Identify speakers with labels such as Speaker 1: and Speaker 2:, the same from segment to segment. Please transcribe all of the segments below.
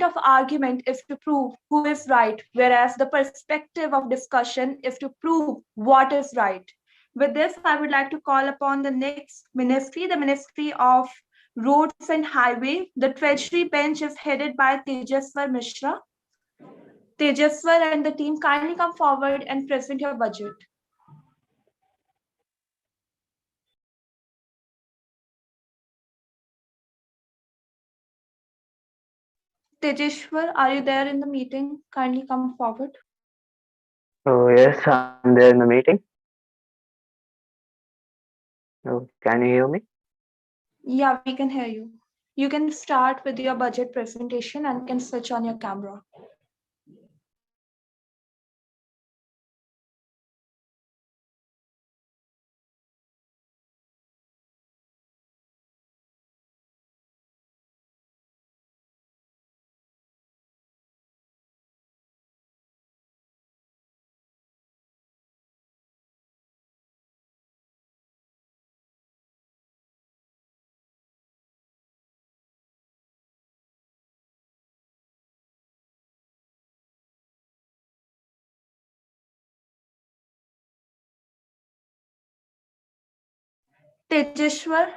Speaker 1: of argument is to prove who is right, whereas the perspective of discussion is to prove what is right. With this, I would like to call upon the next ministry, the Ministry of Roads and Highway. The Treasury bench is headed by Tejaswar Mishra. Tejaswar and the team, kindly come forward and present your budget. Tejaswar, are you there in the meeting? Kindly come forward.
Speaker 2: Oh, yes, I'm there in the meeting. Oh, can you hear me?
Speaker 1: Yeah, we can hear you. You can start with your budget presentation and can switch on your camera. Tejaswar,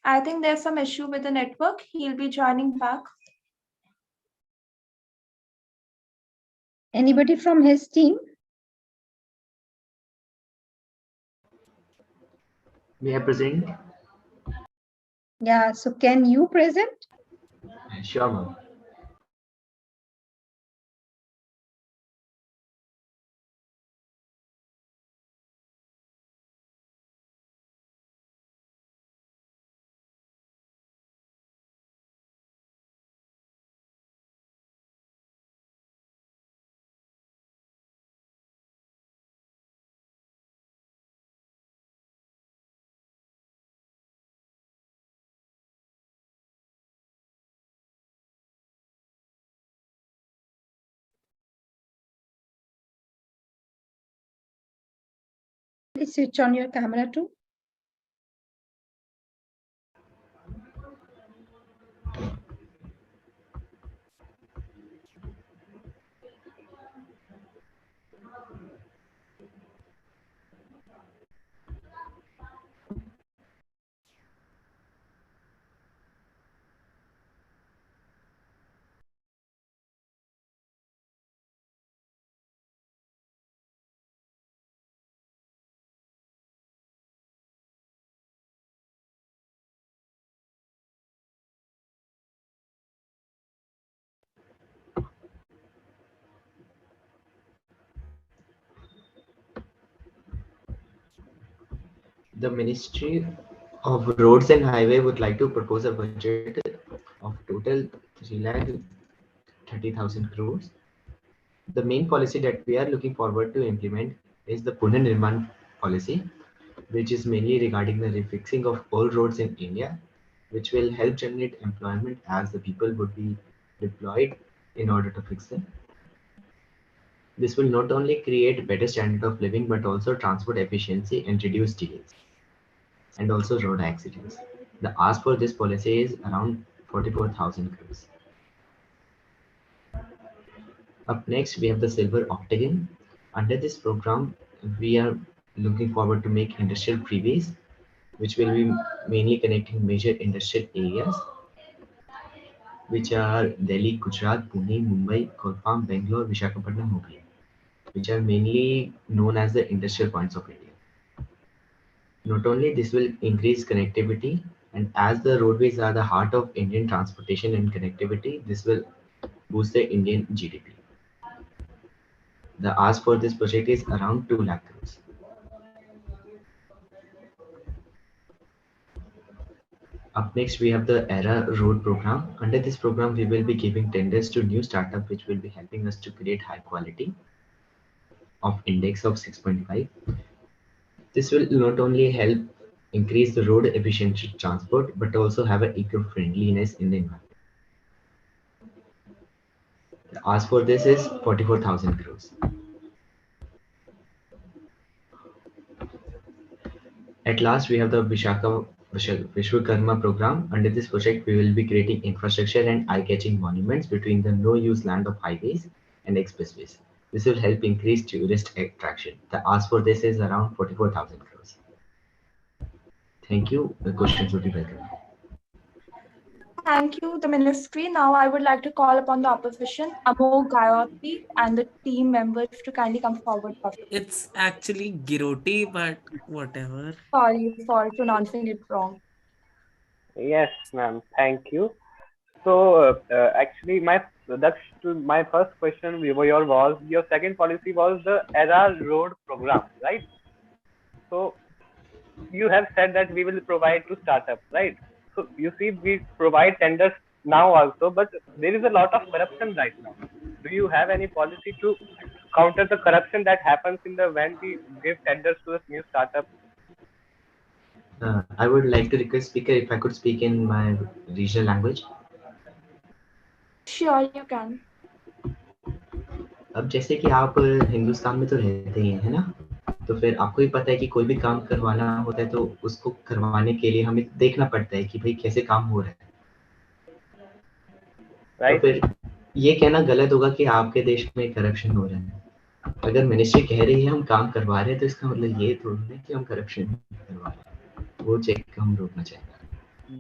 Speaker 1: I think there's some issue with the network. He'll be joining back.
Speaker 3: Anybody from his team?
Speaker 4: May I present?
Speaker 3: Yeah, so can you present?
Speaker 4: Sure, ma'am.
Speaker 3: Please switch on your camera too.
Speaker 4: The Ministry of Roads and Highway would like to propose a budget of total 3,30,000 crores. The main policy that we are looking forward to implement is the Punarnirman policy, which is mainly regarding the refixing of old roads in India, which will help generate employment as the people would be deployed in order to fix them. This will not only create better standard of living but also transport efficiency and reduce delays and also road accidents. The ask for this policy is around 44,000 crores. Up next, we have the Silver Octagon. Under this program, we are looking forward to make industrial freeways, which will be mainly connecting major industrial areas, which are Delhi, Gujarat, Pune, Mumbai, Kolpam, Bangalore, Visakhapatnam, Hubli, which are mainly known as the industrial points of India. Not only this will increase connectivity, and as the roadways are the heart of Indian transportation and connectivity, this will boost the Indian GDP. The ask for this project is around 2 lakh crores. Up next, we have the ERA Road program. Under this program, we will be giving tenders to new startup, which will be helping us to create high quality of index of 6.5. This will not only help increase the road efficiency transport, but also have an eco-friendliness in the environment. The ask for this is 44,000 crores. At last, we have the Vishwakarma program. Under this project, we will be creating infrastructure and eye-catching monuments between the no-use land of highways and expressways. This will help increase tourist attraction. The ask for this is around 44,000 crores. Thank you. The questions will be welcome.
Speaker 1: Thank you, the ministry. Now I would like to call upon the opposition, Amol Gayatri, and the team members to kindly come forward.
Speaker 5: It's actually Giroti, but whatever.
Speaker 1: Sorry for pronouncing it wrong.
Speaker 6: Yes, ma'am. Thank you. So, actually, my first question was your second policy was the ERA road program, right? So, you have said that we will provide to startups, right? So, you see, we provide tenders now also, but there is a lot of corruption right now. Do you have any policy to counter the corruption that happens when we give tenders to a new startup?
Speaker 4: I would like to request speaker if I could speak in my regional language.
Speaker 1: Sure, you can.
Speaker 4: अब जैसे कि आप हिंदुस्तान में तो रहते ही हैं ना, तो फिर आपको ही पता है कि कोई भी काम करवाना होता है तो उसको करवाने के लिए हमें देखना पड़ता है कि भाई कैसे काम हो रहा है,
Speaker 6: right?
Speaker 4: तो फिर ये कहना गलत होगा कि आपके देश में करप्शन हो रहा है. अगर मिनिस्ट्री कह रही है हम काम करवा रहे हैं तो इसका मतलब ये थोड़ी है कि हम करप्शन करवा रहे हैं. वो चेक हम रोकना चाहिए.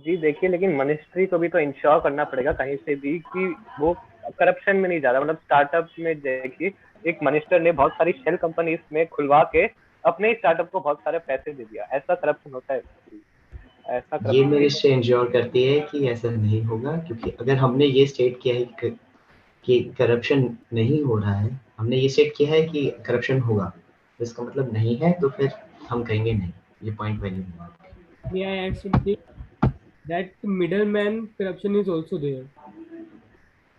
Speaker 6: जी देखिए, लेकिन मिनिस्ट्री को भी तो इंश्योर करना पड़ेगा कहीं से भी कि वो करप्शन में नहीं जा रहा. मतलब स्टार्टअप में देखिए, एक मिनिस्टर ने बहुत सारी शेल कंपनीज में खुलवा के अपने ही स्टार्टअप को बहुत सारे पैसे दे दिया. ऐसा करप्शन होता है? ऐसा
Speaker 4: ये मिनिस्ट्री इंश्योर करती है कि ऐसा नहीं होगा, क्योंकि अगर हमने ये स्टेट किया है कि करप्शन नहीं हो रहा है, हमने ये स्टेट किया है कि करप्शन होगा, तो इसका मतलब नहीं है, तो फिर हम कहेंगे नहीं. ये पॉइंट वैल्यू नहीं है.
Speaker 7: May I add something? That middleman corruption is also there.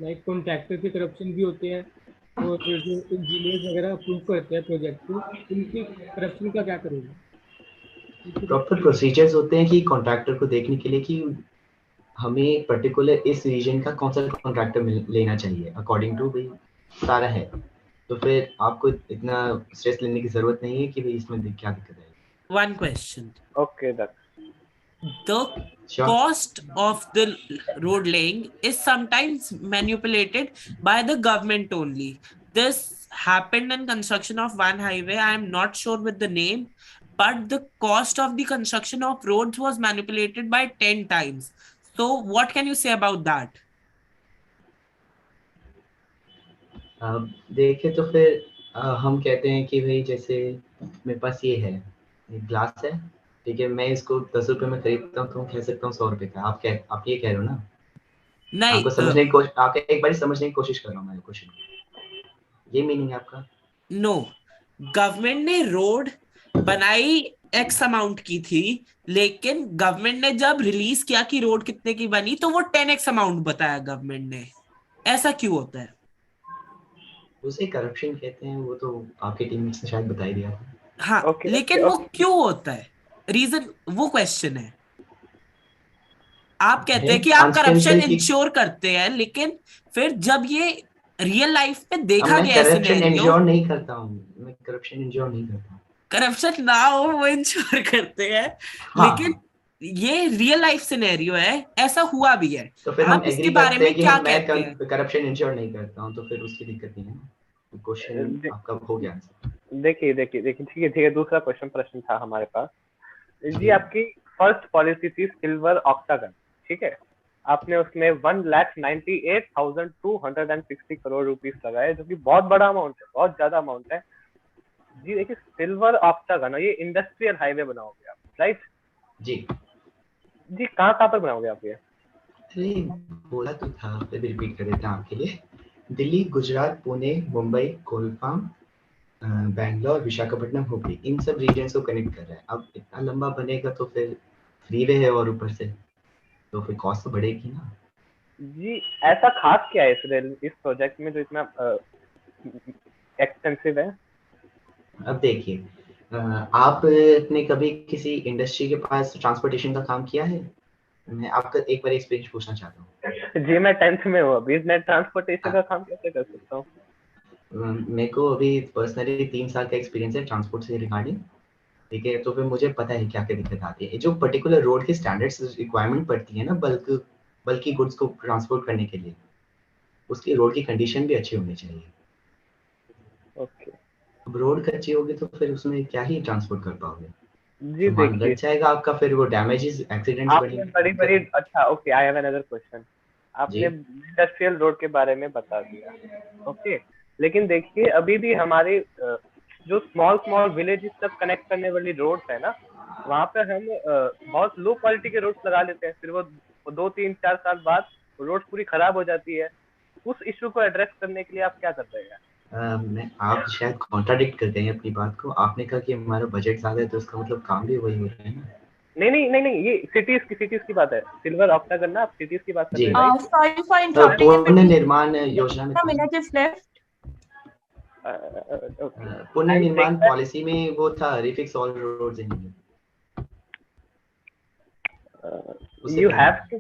Speaker 7: Like contractor के corruption भी होते हैं, और जो इंजीनियर वगैरह अप्रूव करते हैं प्रोजेक्ट को, उनकी करप्शन का क्या करोगे?
Speaker 4: प्रॉपर प्रोसीजर्स होते हैं कि कॉन्ट्रैक्टर को देखने के लिए कि हमें पर्टिकुलर इस रीजन का कौन सा कॉन्ट्रैक्टर लेना चाहिए अकॉर्डिंग टू भाई सारा है, तो फिर आपको इतना स्ट्रेस लेने की जरूरत नहीं है कि भाई इसमें क्या दिक्कत है.
Speaker 5: One question.
Speaker 6: Okay, that's
Speaker 5: The
Speaker 4: Sure.
Speaker 5: cost of the road laying is sometimes manipulated by the government only. This happened in construction of one highway. I am not sure with the name, but the cost of the construction of roads was manipulated by 10 times. So what can you say about that?
Speaker 4: देखे तो फिर हम कहते हैं कि भाई जैसे मेरे पास ये है, एक ग्लास है, ठीक है, मैं इसको 10 रुपए में खरीदता हूँ, तो कह सकता हूँ 100 रुपए का. आप ये कह रहे हो ना?
Speaker 5: नहीं,
Speaker 4: आपको समझने की कोशिश, आपके एक बार समझने की कोशिश कर रहा हूँ मैं क्वेश्चन. ये मीनिंग है आपका?
Speaker 5: नो, गवर्नमेंट ने रोड बनाई एक्स अमाउंट की थी, लेकिन गवर्नमेंट ने जब रिलीज किया कि रोड कितने की बनी तो वो 10x अमाउंट बताया गवर्नमेंट ने. ऐसा क्यों होता है?
Speaker 4: उसे करप्शन कहते हैं. वो तो आपके टीममेट्स ने शायद बता ही दिया था.
Speaker 5: हाँ,
Speaker 6: Okay,
Speaker 5: लेकिन
Speaker 6: okay,
Speaker 5: वो क्यों होता है? रीजन, वो क्वेश्चन है. आप कहते हैं कि आप करप्शन इंश्योर करते हैं, लेकिन फिर जब ये रियल लाइफ में देखा गया है
Speaker 4: करप्शन
Speaker 5: सिनेरियो,
Speaker 4: इंश्योर नहीं करता हूँ मैं. करप्शन इंश्योर नहीं करता.
Speaker 5: करप्शन ना हो वो इंश्योर करते हैं.
Speaker 4: हाँ.
Speaker 5: लेकिन ये रियल लाइफ सिनेरियो है, ऐसा हुआ भी है.
Speaker 4: तो फिर हम
Speaker 5: आप इसके
Speaker 4: एग्री
Speaker 5: बारे
Speaker 4: करते
Speaker 5: में
Speaker 4: हैं कि
Speaker 5: क्या
Speaker 4: मैं
Speaker 5: कहते हैं?
Speaker 4: करप्शन इंश्योर नहीं करता हूँ, तो फिर उसकी दिक्कत नहीं है ना. क्वेश्चन आपका हो गया.
Speaker 6: देखिए ठीक है. दूसरा प्रश्न था हमारे पास जी. आपकी फर्स्ट पॉलिसी थी सिल्वर ऑक्टागन, ठीक है. आपने उसमें 1,98,260 करोड़ रुपीस लगाए, जो कि बहुत बड़ा अमाउंट है, बहुत ज्यादा अमाउंट है जी. देखिए, सिल्वर ऑक्टागन, ये इंडस्ट्रियल हाईवे बनाओगे आप, राइट?
Speaker 4: जी
Speaker 6: कहाँ पर बनाओगे आप ये?
Speaker 4: अरे बोला तो था, फिर भी रिपीट कर देता हूँ आपके लिए. दिल्ली, गुजरात, पुणे, मुंबई, कोलकाता, बैंगलोर, विशाखापट्टनम, हुबली, इन सब रीजन को कनेक्ट कर रहा है. अब इतना लंबा बनेगा तो फिर फ्रीवे है, और ऊपर से तो फिर कॉस्ट तो बढ़ेगी ना
Speaker 6: जी. ऐसा खास क्या है इस प्रोजेक्ट में जो इतना एक्सपेंसिव है?
Speaker 4: अब देखिए, आपने कभी किसी इंडस्ट्री के पास ट्रांसपोर्टेशन का काम किया है? मैं आपका एक बार एक्सपीरियंस पूछना चाहता हूँ.
Speaker 6: जी, मैं 10th में हूँ अभी. मैं ट्रांसपोर्टेशन का काम कैसे कर सकता हूँ?
Speaker 4: मेरे को अभी पर्सनली 3 साल का एक्सपीरियंस है ट्रांसपोर्ट से रिगार्डिंग, ठीक है, तो फिर मुझे पता है क्या क्या दिक्कत आती है। जो पर्टिकुलर रोड के स्टैंडर्ड्स रिक्वायरमेंट पड़ती है ना बल्कि गुड्स को ट्रांसपोर्ट करने के लिए, उसकी रोड की कंडीशन भी अच्छी होनी चाहिए।
Speaker 6: ओके
Speaker 4: अब रोड कच्ची होगी तो फिर उसमें क्या ही ट्रांसपोर्ट कर पाओगे,
Speaker 6: जी।
Speaker 4: सामान
Speaker 6: देखिए
Speaker 4: रख जाएगा आपका, फिर वो डैमेजेस एक्सीडेंट्स
Speaker 6: आपने बड़ी बड़ी
Speaker 4: बढ़ेंगे।
Speaker 6: अच्छा okay, I have another question. आपने
Speaker 4: जी।
Speaker 6: इंडस्ट्रियल रोड के बारे में बता दिया, ओके, लेकिन देखिए अभी भी हमारे जो स्मॉल स्मॉल विलेजेस तक कनेक्ट करने वाली रोड्स है ना, वहाँ पे हम बहुत लो क्वालिटी के रोड्स लगा लेते हैं, फिर वो 2 3 4 साल बाद रोड पूरी खराब हो जाती है। उस इशू को एड्रेस करने के लिए आप क्या कर रहे हैं?
Speaker 4: आप शायद कॉन्ट्राडिक्ट कर गए हैं अपनी बात को। आपने कहा कि हमारा बजट ज्यादा है तो इसका मतलब काम भी वही हो रहा है ना।
Speaker 6: नहीं, ये सिटीज की बात है। सिल्वर ऑक्टागन ना, आप सिटीज की बात कर रहे हैं, right?
Speaker 1: Sorry for interrupting in between.
Speaker 4: पुनर्निर्माण योजना में
Speaker 1: A minute is left.
Speaker 6: Okay.
Speaker 4: पुनर्निर्माण
Speaker 6: I'll take that.
Speaker 4: पॉलिसी में वो था refix all roads in India.
Speaker 6: You have to.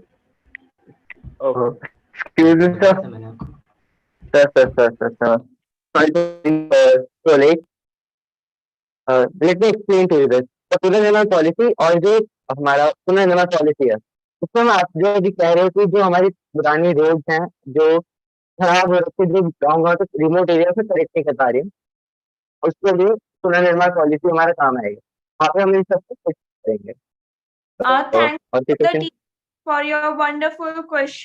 Speaker 6: Okay.
Speaker 2: Excuse me, sir.
Speaker 4: मैंने आपको
Speaker 2: Sir. Sorry to so late. Let me explain to you this. The पुनर्निर्माण policy और जो हमारा पुनर्निर्माण पॉलिसी है, उसमें हम आप जो अभी कह रहे हो कि जो हमारी पुरानी रोड्स हैं, जो खराब हो रखी, जो गाँव तक रिमोट एरिया से कनेक्ट नहीं कर पा रही है, उसके लिए पुनर्निर्माण पॉलिसी हमारा काम आएगा। वहाँ पे हम इन सबको फिक्स करेंगे।
Speaker 1: Thanks
Speaker 2: और
Speaker 1: to the team for your wonderful question.